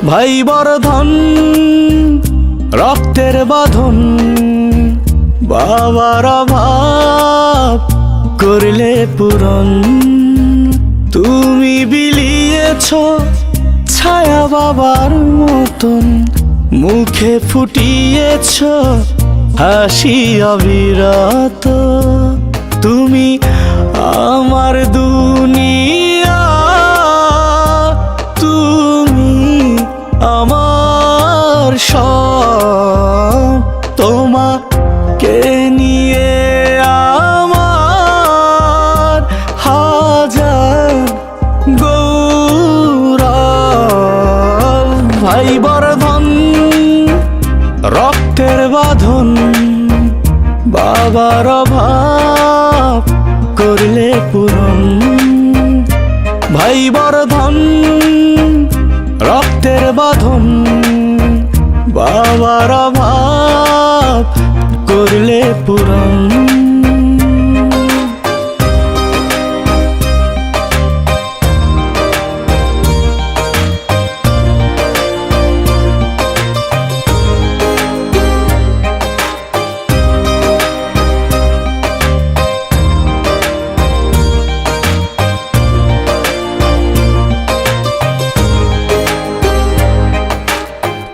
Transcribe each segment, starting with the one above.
ভাই বর্ধন রক্তের বাঁধন, বাবার অভাব করলে পূরণ। তুমি বিলিয়েছ ছায়া বাবার মতন, মুখে ফুটিয়েছ হাসি অবিরত। তুমি আমার দুনিয়া, তুমি আমার সব। তোমাকে নিয়ে আমার হাজার গৌরব। ভাই বর্ধন রক্তের বাঁধন, বাবার অভাব করলে পূরণ। ভাই বর্ধন রক্তের বাঁধন, বাবার অভাব করলে পূরণ।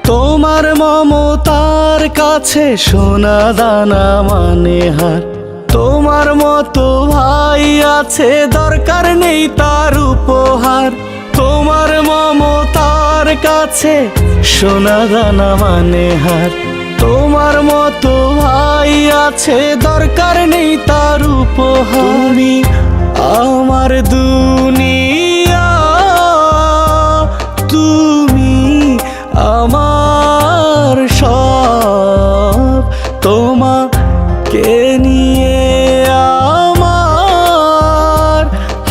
তোমার মমতার কাছে সোনা দানা মানে হার। তোমার মতো ভাই আছে, দরকার নেই তার উপহার। তোমার মমতার কাছে সোনা দানা মানে হার। তোমার মতো ভাই আছে, দরকার নেই তার উপহার। তুমি আমার দুনিয়া, তুমি আমার সব। তোমাকে নিয়ে আমার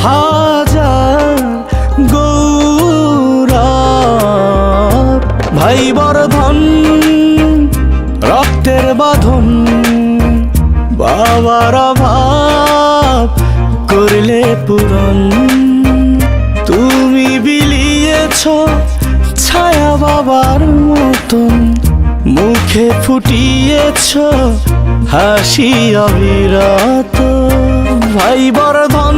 হাজার গৌরব। ভাই বর্ধন রক্তের বাঁধন, বাবার অভাব করলে পূরণ। তুমি বিলিয়েছ ছায়া বাবার মতন, মুখে ফুটিয়েছ হাসি অবিরত। ভাই বর্ধন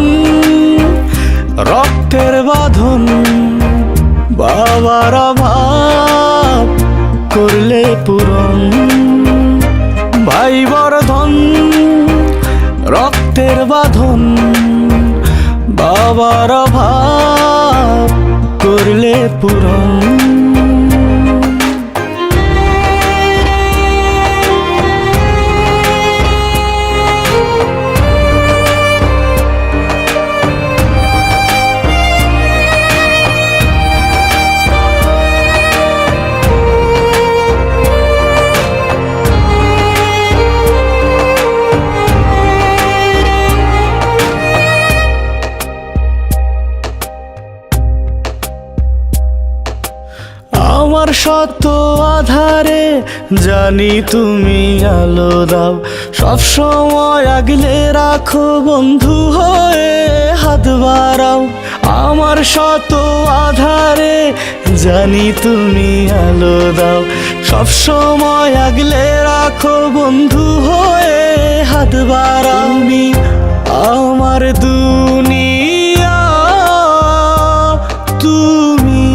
রক্তের বাঁধন, বাবার অভাব করলে পূরণ। ভাই বর্ধন রক্তের বাঁধন, বাবার অভাব করলে পূরণ। আমার শত আধারে জানি তুমি আলো দাও, সব সময় আগলে রাখো বন্ধু হয়ে হাত বাড়াও। আমার শত আধারে জানি তুমি আলো দাও, সব সময় আগলে রাখো বন্ধু হয়ে হাত বাড়াও। তুমি আমার দুনিয়া, তুমি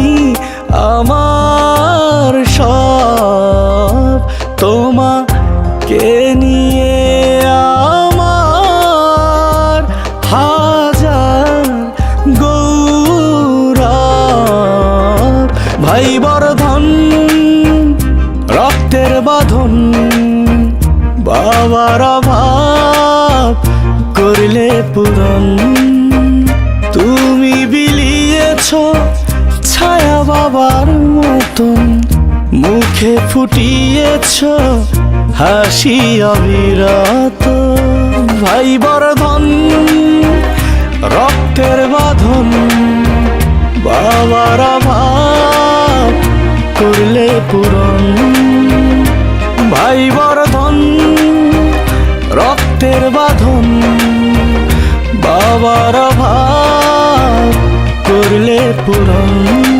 আমার সব। তোমাকে নিয়ে আমার হাজার গৌরব। ভাই বর্ধন রক্তের বাঁধন, বাবার অভাব করলে পূরণ। তুমি বিলিয়েছ ছায়া বাবার মতন, মুখে ফুটিয়েছ হাসি অবিরত। ভাই বর্ধন রক্তের বাঁধন, বাবার অভাব করলে পূরণ। ভাই বর্ধন রক্ত রক্তের বাঁধন, বাবার অভাব করলে পূরণ।